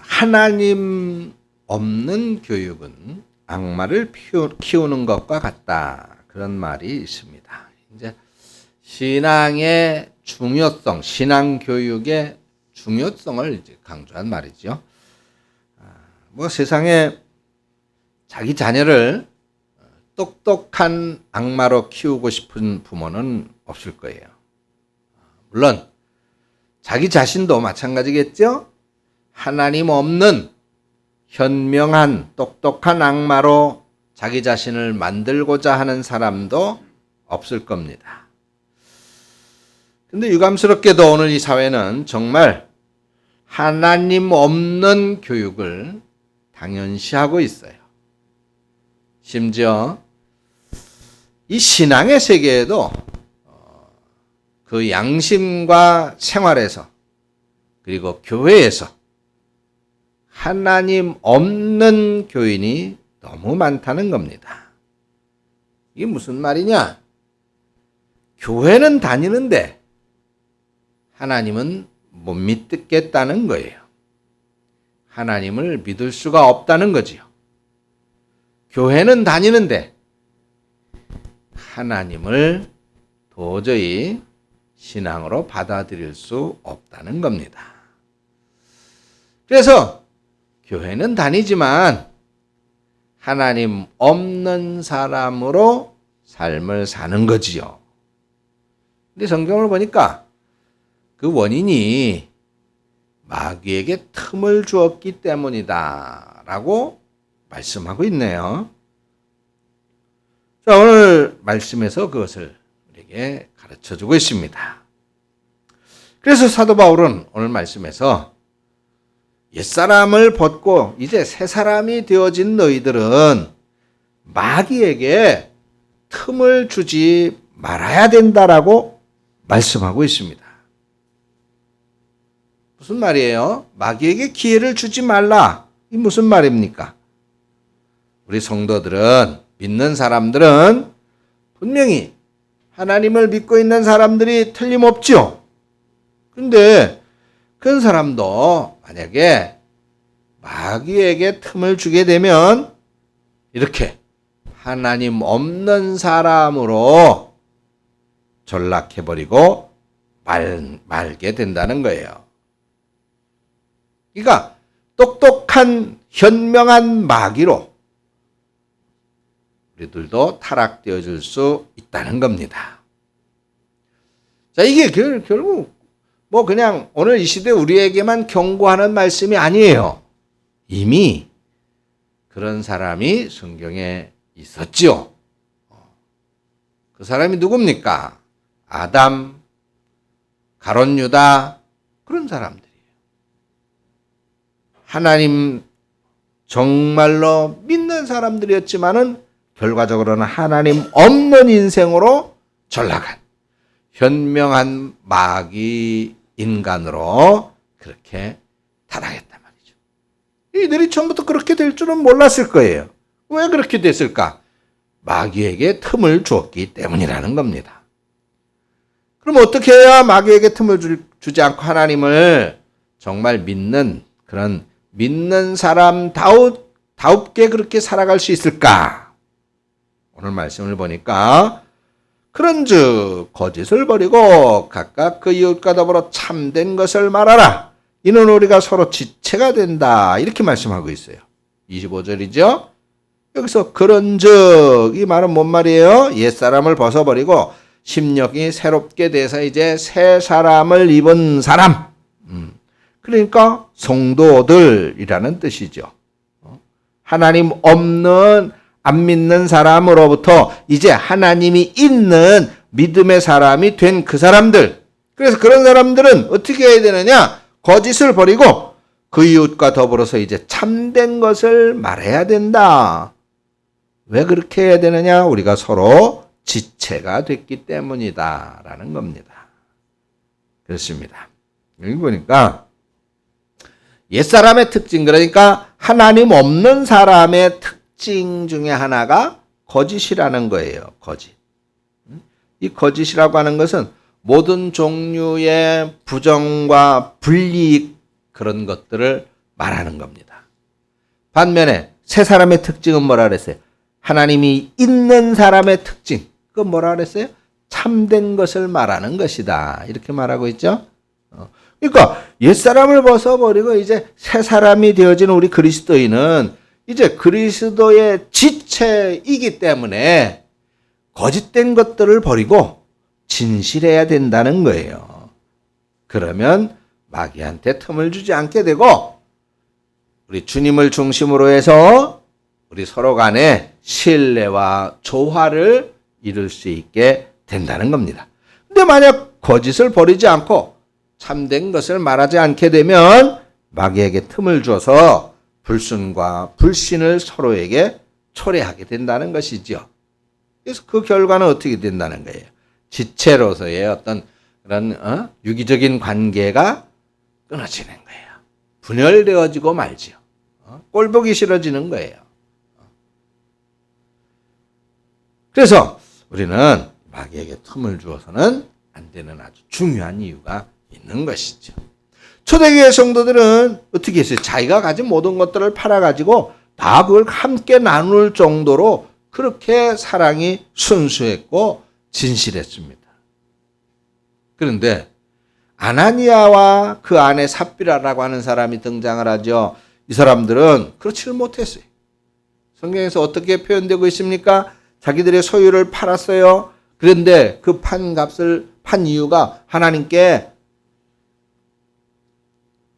하나님 없는 교육은 악마를 키우는 것과 같다. 그런 말이 있습니다. 이제 신앙의 중요성, 신앙 교육의 중요성을 이제 강조한 말이죠. 세상에 자기 자녀를 똑똑한 악마로 키우고 싶은 부모는 없을 거예요. 물론 자기 자신도 마찬가지겠죠. 하나님 없는 현명한 똑똑한 악마로 자기 자신을 만들고자 하는 사람도 없을 겁니다. 근데 유감스럽게도 오늘 이 사회는 정말 하나님 없는 교육을 당연시하고 있어요. 심지어 이 신앙의 세계에도 그 양심과 생활에서 그리고 교회에서 하나님 없는 교인이 너무 많다는 겁니다. 이게 무슨 말이냐? 교회는 다니는데 하나님은 못 믿겠다는 거예요. 하나님을 믿을 수가 없다는 거지요. 교회는 다니는데 하나님을 도저히 신앙으로 받아들일 수 없다는 겁니다. 그래서 교회는 다니지만 하나님 없는 사람으로 삶을 사는 거지요. 근데 성경을 보니까 그 원인이 마귀에게 틈을 주었기 때문이다 라고 말씀하고 있네요. 자, 오늘 말씀에서 그것을 우리에게 가르쳐주고 있습니다. 그래서 사도 바울은 오늘 말씀에서 옛사람을 벗고 이제 새 사람이 되어진 너희들은 마귀에게 틈을 주지 말아야 된다라고 말씀하고 있습니다. 무슨 말이에요? 마귀에게 기회를 주지 말라. 이 무슨 말입니까? 우리 성도들은, 믿는 사람들은 분명히 하나님을 믿고 있는 사람들이 틀림없죠. 그런데 그런 사람도 만약에 마귀에게 틈을 주게 되면 이렇게 하나님 없는 사람으로 전락해버리고 말게 된다는 거예요. 그러니까 똑똑한 현명한 마귀로 우리들도 타락되어 줄 수 있다는 겁니다. 자, 이게 결국 그냥 오늘 이 시대 우리에게만 경고하는 말씀이 아니에요. 이미 그런 사람이 성경에 있었지요. 그 사람이 누굽니까? 아담, 가룟 유다, 그런 사람들이에요. 하나님 정말로 믿는 사람들이었지만은 결과적으로는 하나님 없는 인생으로 전락한 현명한 마귀 인간으로 그렇게 타락했단 말이죠. 이들이 처음부터 그렇게 될 줄은 몰랐을 거예요. 왜 그렇게 됐을까? 마귀에게 틈을 주었기 때문이라는 겁니다. 그럼 어떻게 해야 마귀에게 틈을 주지 않고 하나님을 정말 믿는 그런 믿는 사람다웁게 그렇게 살아갈 수 있을까? 오늘 말씀을 보니까 그런즉 거짓을 버리고 각각 그 이웃과 더불어 참된 것을 말하라. 이는 우리가 서로 지체가 된다. 이렇게 말씀하고 있어요. 25절이죠. 여기서 그런즉 이 말은 뭔 말이에요? 옛사람을 벗어버리고 심령이 새롭게 돼서 이제 새 사람을 입은 사람. 그러니까 성도들이라는 뜻이죠. 하나님 없는 안 믿는 사람으로부터 이제 하나님이 있는 믿음의 사람이 된 그 사람들. 그래서 그런 사람들은 어떻게 해야 되느냐? 거짓을 버리고 그 이웃과 더불어서 이제 참된 것을 말해야 된다. 왜 그렇게 해야 되느냐? 우리가 서로 지체가 됐기 때문이다 라는 겁니다. 그렇습니다. 여기 보니까 옛사람의 특징, 그러니까 하나님 없는 사람의 특징 중에 하나가 거짓이라는 거예요. 거짓. 이 거짓이라고 하는 것은 모든 종류의 부정과 불이익 그런 것들을 말하는 겁니다. 반면에 세 사람의 특징은 뭐라 그랬어요? 하나님이 있는 사람의 특징. 그건 뭐라 그랬어요? 참된 것을 말하는 것이다. 이렇게 말하고 있죠. 그러니까 옛사람을 벗어버리고 이제 새 사람이 되어진 우리 그리스도인은 이제 그리스도의 지체이기 때문에 거짓된 것들을 버리고 진실해야 된다는 거예요. 그러면 마귀한테 틈을 주지 않게 되고 우리 주님을 중심으로 해서 우리 서로 간에 신뢰와 조화를 이룰 수 있게 된다는 겁니다. 근데 만약 거짓을 버리지 않고 참된 것을 말하지 않게 되면 마귀에게 틈을 줘서 불순과 불신을 서로에게 초래하게 된다는 것이죠. 그래서 그 결과는 어떻게 된다는 거예요? 지체로서의 어떤 그런 유기적인 관계가 끊어지는 거예요. 분열되어지고 말지요. 꼴 보기 싫어지는 거예요. 그래서 우리는 마귀에게 틈을 주어서는 안 되는 아주 중요한 이유가 있는 것이죠. 초대교회 성도들은 어떻게 했어요? 자기가 가진 모든 것들을 팔아가지고 다 그걸 함께 나눌 정도로 그렇게 사랑이 순수했고 진실했습니다. 그런데 아나니아와 그 아내 삽비라라고 하는 사람이 등장을 하죠. 이 사람들은 그렇지를 못했어요. 성경에서 어떻게 표현되고 있습니까? 자기들의 소유를 팔았어요. 그런데 그 판 이유가 하나님께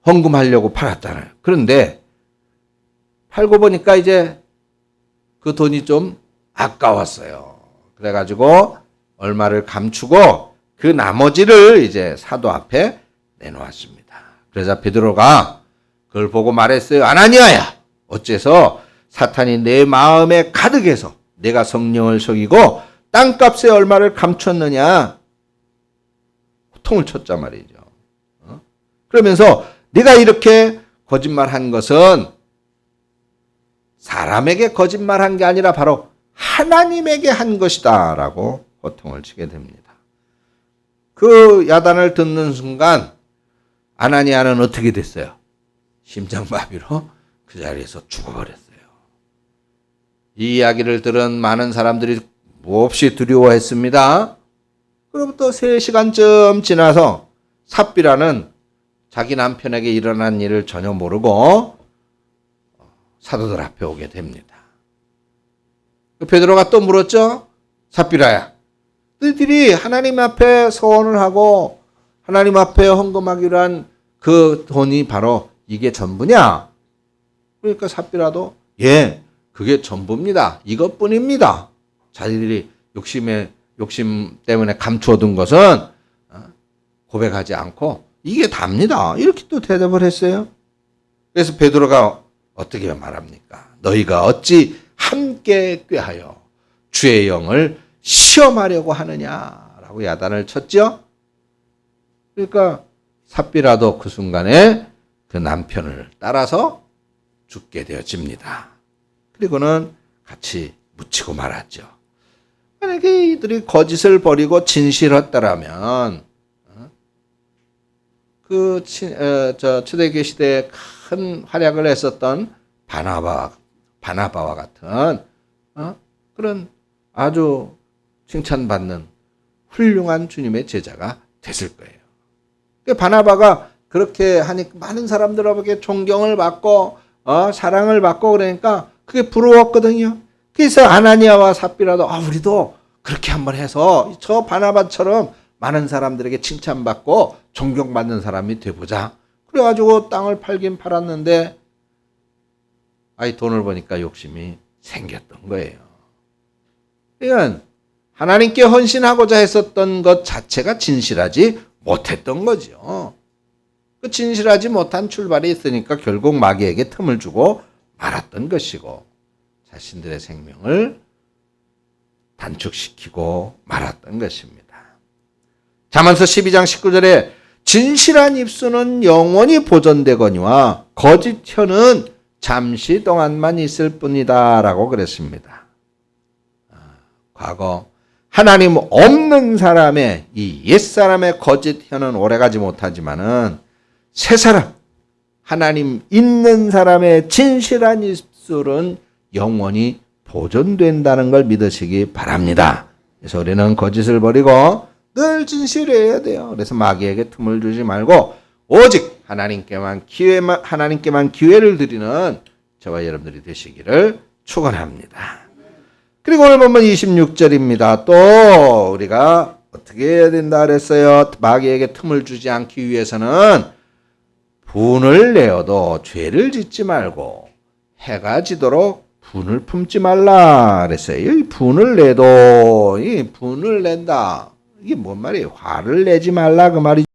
헌금하려고 팔았잖아요. 그런데 팔고 보니까 이제 그 돈이 좀 아까웠어요. 그래가지고 얼마를 감추고 그 나머지를 이제 사도 앞에 내놓았습니다. 그래서 베드로가 그걸 보고 말했어요. 아나니아야, 어째서 사탄이 내 마음에 가득해서 내가 성령을 속이고 땅값에 얼마를 감췄느냐. 호통을 쳤단 말이죠. 그러면서 네가 이렇게 거짓말한 것은 사람에게 거짓말한 게 아니라 바로 하나님에게 한 것이다 라고 호통을 치게 됩니다. 그 야단을 듣는 순간 아나니아는 어떻게 됐어요? 심장마비로 그 자리에서 죽어버렸어요. 이 이야기를 들은 많은 사람들이 몹시 두려워했습니다. 그로부터 3시간쯤 지나서 삽비라는 자기 남편에게 일어난 일을 전혀 모르고 사도들 앞에 오게 됩니다. 베드로가 또 물었죠. 삽비라야, 너희들이 하나님 앞에 서원을 하고 하나님 앞에 헌금하기로 한 그 돈이 바로 이게 전부냐? 그러니까 삽비라도 예, 그게 전부입니다. 이것뿐입니다. 자기들이 욕심 때문에 감추어둔 것은 고백하지 않고 이게 답니다. 이렇게 또 대답을 했어요. 그래서 베드로가 어떻게 말합니까? 너희가 어찌 함께 꾀하여 주의 영을 시험하려고 하느냐라고 야단을 쳤죠. 그러니까 삽비라도 그 순간에 그 남편을 따라서 죽게 되어집니다. 그리고는 같이 묻히고 말았죠. 만약에 이들이 거짓을 버리고 진실했더라면 초대교회 시대에 큰 활약을 했었던 바나바와 같은 그런 아주 칭찬받는 훌륭한 주님의 제자가 됐을 거예요. 바나바가 그렇게 하니 많은 사람들에게 존경을 받고 사랑을 받고 그러니까 그게 부러웠거든요. 그래서 아나니아와 삽비라도 우리도 그렇게 한번 해서 저 바나바처럼 많은 사람들에게 칭찬받고 존경받는 사람이 돼보자. 그래가지고 땅을 팔긴 팔았는데 돈을 버니까 욕심이 생겼던 거예요. 그러니까 하나님께 헌신하고자 했었던 것 자체가 진실하지 못했던 거죠. 그 진실하지 못한 출발이 있으니까 결국 마귀에게 틈을 주고 말았던 것이고 자신들의 생명을 단축시키고 말았던 것입니다. 잠언서 12장 19절에 진실한 입술은 영원히 보존되거니와 거짓 혀는 잠시 동안만 있을 뿐이다 라고 그랬습니다. 과거 하나님 없는 사람의 이 옛사람의 거짓 혀는 오래가지 못하지만은 새 사람 하나님 있는 사람의 진실한 입술은 영원히 보존된다는 걸 믿으시기 바랍니다. 그래서 우리는 거짓을 버리고 늘 진실해야 돼요. 그래서 마귀에게 틈을 주지 말고 오직 하나님께만 기회를 드리는 저와 여러분들이 되시기를 축원합니다. 그리고 오늘 본문 26절입니다. 또 우리가 어떻게 해야 된다 그랬어요? 마귀에게 틈을 주지 않기 위해서는 분을 내어도 죄를 짓지 말고 해가 지도록 분을 품지 말라 그랬어요. 이 분을 내도 이 분을 낸다. 이게 뭔 말이에요? 화를 내지 말라 그 말이죠.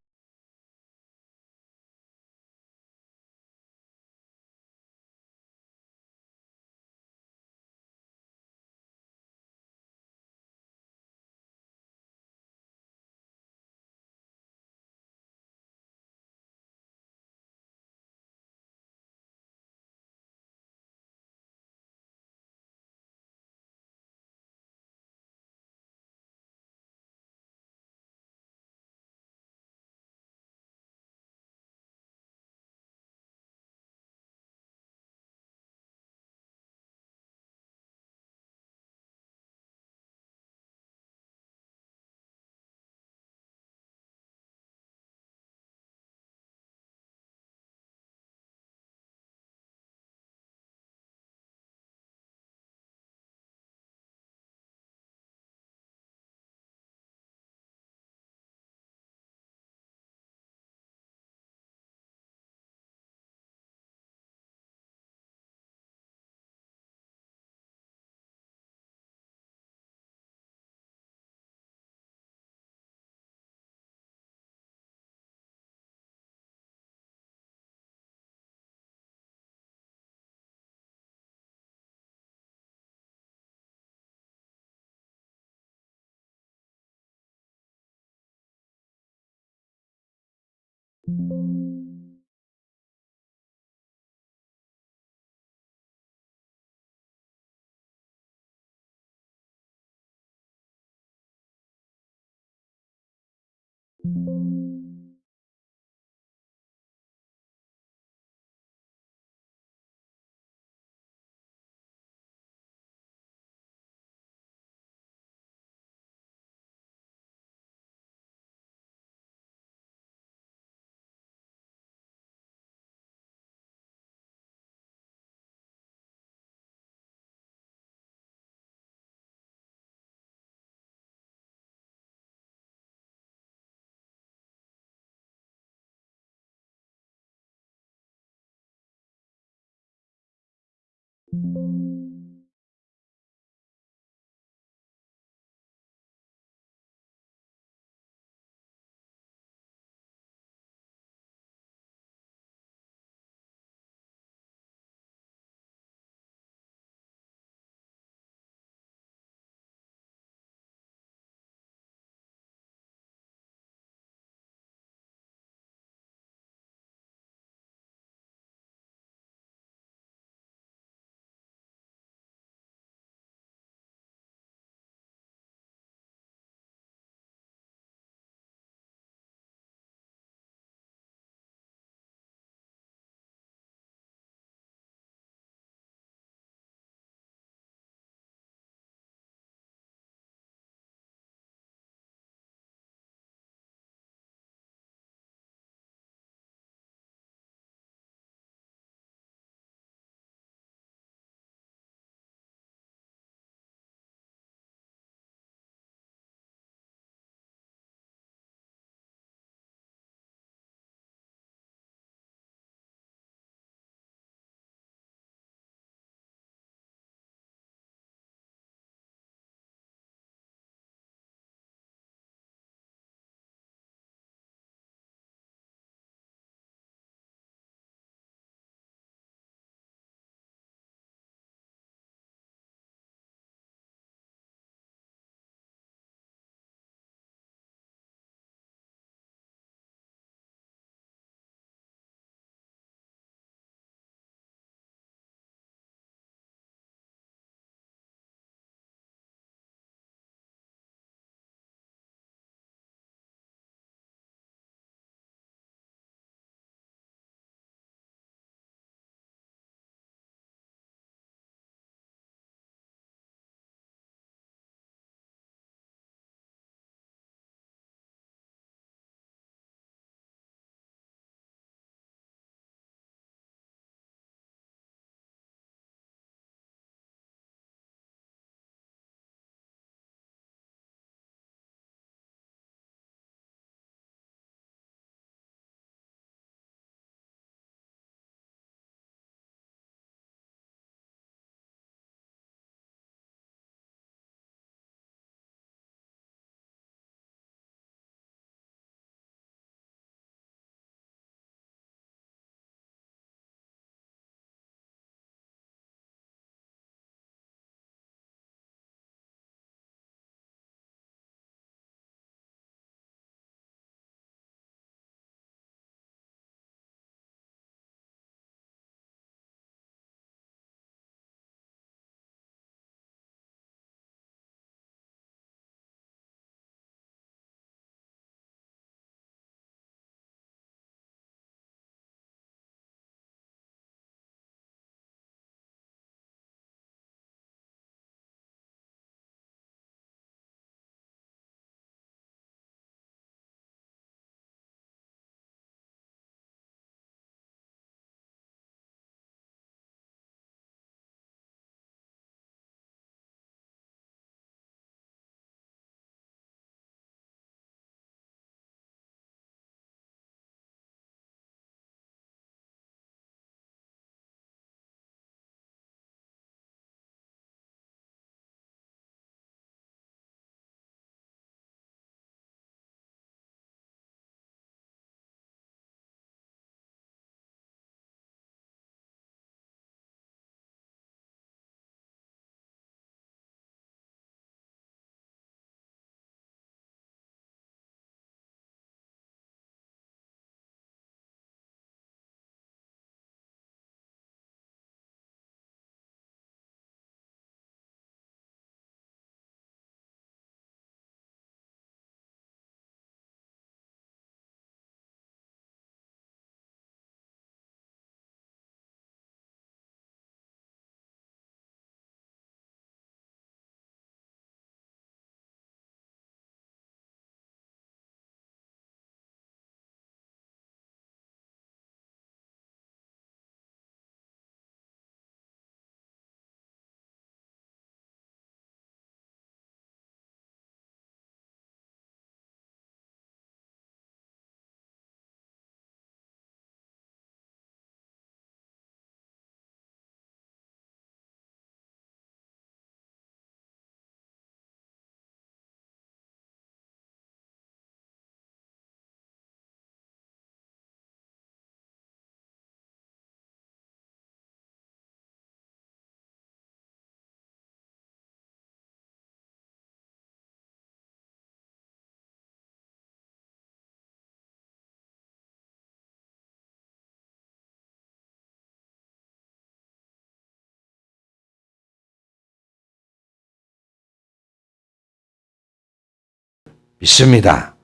믿습니다.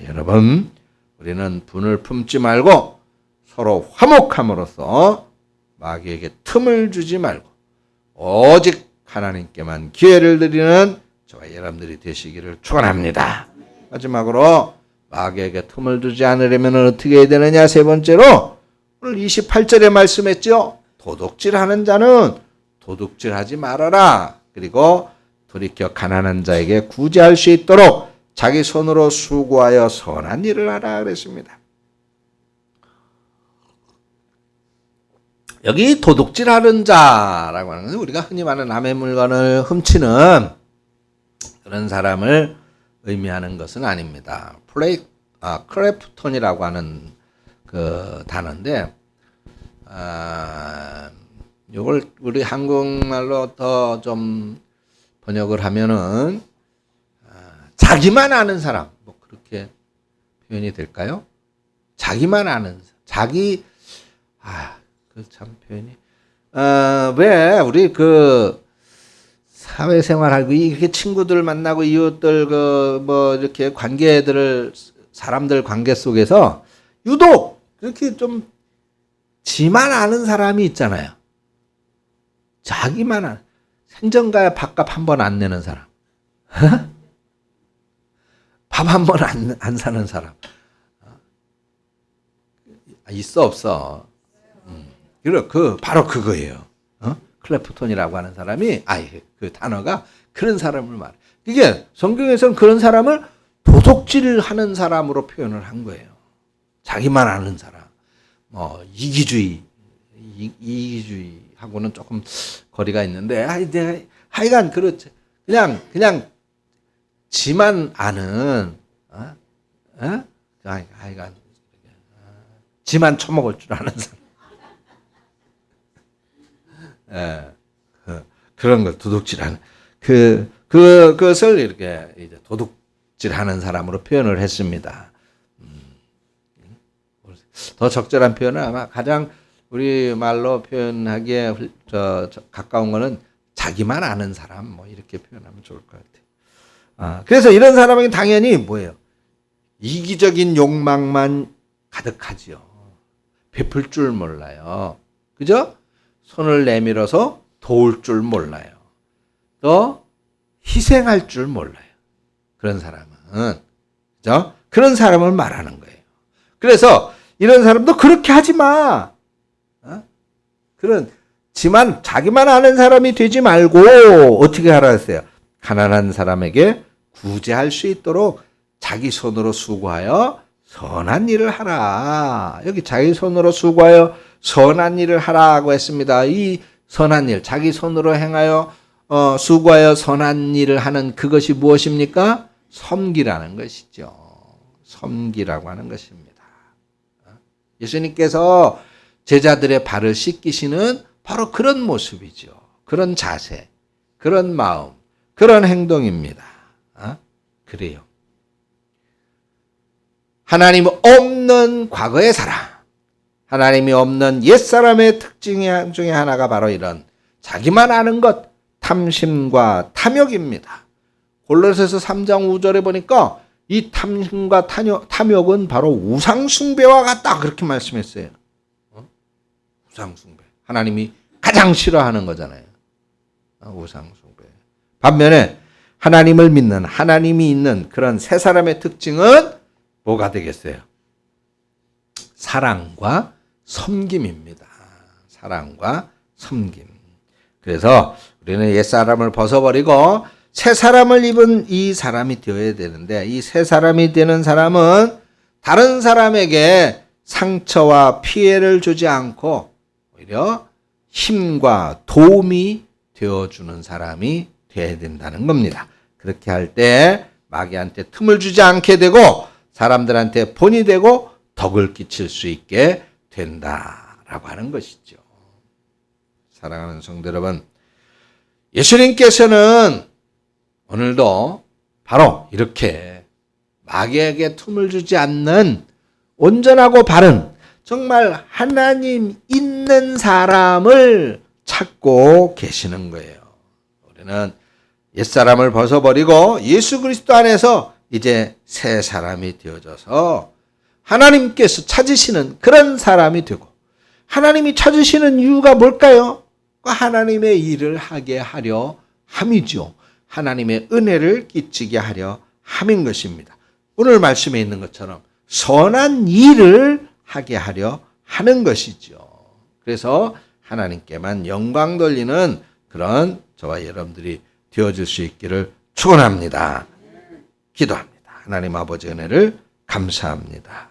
여러분, 우리는 분을 품지 말고 서로 화목함으로써 마귀에게 틈을 주지 말고 오직 하나님께만 기회를 드리는 저와 여러분들이 되시기를 축원합니다. 마지막으로 마귀에게 틈을 두지 않으려면 어떻게 해야 되느냐? 세 번째로 오늘 28절에 말씀했죠. 도둑질하는 자는 도둑질하지 말아라. 그리고 돌이켜 가난한 자에게 구제할 수 있도록 자기 손으로 수고하여 선한 일을 하라 그랬습니다. 여기 도둑질하는 자라고 하는 것은 우리가 흔히 말하는 남의 물건을 훔치는 그런 사람을 의미하는 것은 아닙니다. 크래프톤이라고 하는 그 단어인데, 이걸 우리 한국말로 더 좀 번역을 하면은 자기만 아는 사람, 뭐 그렇게 표현이 될까요? 자기만 아는 자기 그 참 표현이 왜 우리 그 사회생활하고 이렇게 친구들 만나고 이웃들 그 뭐 이렇게 관계들을 사람들 관계 속에서 유독 이렇게 좀 지만 아는 사람이 있잖아요. 자기만 아는 생전가야 밥값 한 번 안 내는 사람, 밥 한 번 안 사는 사람 있어 없어? 바로 그거예요. 클래프톤이라고 하는 사람이 그 단어가 그런 사람을 말해. 이게 성경에서는 그런 사람을 도둑질하는 사람으로 표현을 한 거예요. 자기만 아는 사람, 뭐 이기주의하고는 조금 거리가 있는데, 하여간 그렇지. 그냥 지만 아는, 하여간 지만 처먹을 줄 아는 사람. 그런 걸 도둑질하는 그것을 이렇게 이제 도둑질하는 사람으로 표현을 했습니다. 더 적절한 표현은 아마 가장 우리 말로 표현하기에 가까운 거는 자기만 아는 사람, 뭐 이렇게 표현하면 좋을 것 같아요. 그래서 이런 사람에게 당연히 뭐예요? 이기적인 욕망만 가득하지요. 베풀 줄 몰라요. 그죠? 손을 내밀어서 도울 줄 몰라요. 또 희생할 줄 몰라요. 그런 사람은. 그죠? 그런 사람을 말하는 거예요. 그래서 이런 사람도 그렇게 하지 마. 그런 자기만 아는 사람이 되지 말고 어떻게 하라 했어요? 가난한 사람에게 구제할 수 있도록 자기 손으로 수고하여 선한 일을 하라. 여기 자기 손으로 수고하여 선한 일을 하라고 했습니다. 이 선한 일, 자기 손으로 행하여 수고하여 선한 일을 하는 그것이 무엇입니까? 섬기라는 것이죠. 섬기라고 하는 것입니다. 예수님께서 제자들의 발을 씻기시는 바로 그런 모습이죠. 그런 자세, 그런 마음, 그런 행동입니다. 그래요. 하나님 없는 과거의 사람, 하나님이 없는 옛사람의 특징 중에 하나가 바로 이런 자기만 아는 것, 탐심과 탐욕입니다. 골로새서 3장 5절에 보니까 이 탐심과 탐욕은 바로 우상숭배와 같다 그렇게 말씀했어요. 우상숭배. 하나님이 가장 싫어하는 거잖아요. 우상숭배. 반면에 하나님을 믿는, 하나님이 있는 그런 세 사람의 특징은 뭐가 되겠어요? 사랑과 섬김입니다. 사랑과 섬김. 그래서 우리는 옛사람을 벗어버리고 새 사람을 입은 이 사람이 되어야 되는데, 이 새 사람이 되는 사람은 다른 사람에게 상처와 피해를 주지 않고 오히려 힘과 도움이 되어주는 사람이 되어야 된다는 겁니다. 그렇게 할 때 마귀한테 틈을 주지 않게 되고 사람들한테 본이 되고 덕을 끼칠 수 있게 된다라고 하는 것이죠. 사랑하는 성도 여러분, 예수님께서는 오늘도 바로 이렇게 마귀에게 틈을 주지 않는 온전하고 바른 정말 하나님 있는 사람을 찾고 계시는 거예요. 우리는 옛사람을 벗어버리고 예수 그리스도 안에서 이제 새 사람이 되어져서 하나님께서 찾으시는 그런 사람이 되고, 하나님이 찾으시는 이유가 뭘까요? 하나님의 일을 하게 하려 함이죠. 하나님의 은혜를 끼치게 하려 함인 것입니다. 오늘 말씀에 있는 것처럼 선한 일을 하게 하려 하는 것이죠. 그래서 하나님께만 영광 돌리는 그런 저와 여러분들이 되어질 수 있기를 축원합니다. 기도합니다. 하나님 아버지 은혜를 감사합니다.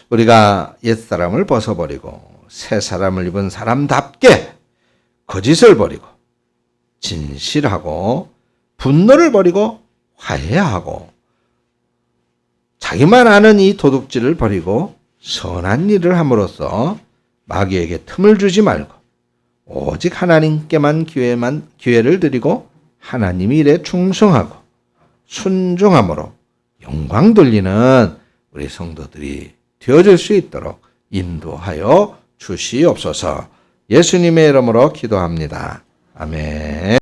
우리가 옛사람을 벗어버리고 새 사람을 입은 사람답게 거짓을 버리고 진실하고 분노를 버리고 화해하고 자기만 아는 이 도둑질을 버리고 선한 일을 함으로써 마귀에게 틈을 주지 말고 오직 하나님께만 기회를 드리고 하나님 일에 충성하고 순종함으로 영광 돌리는 우리 성도들이 되어질 수 있도록 인도하여 주시옵소서. 예수님의 이름으로 기도합니다. 아멘.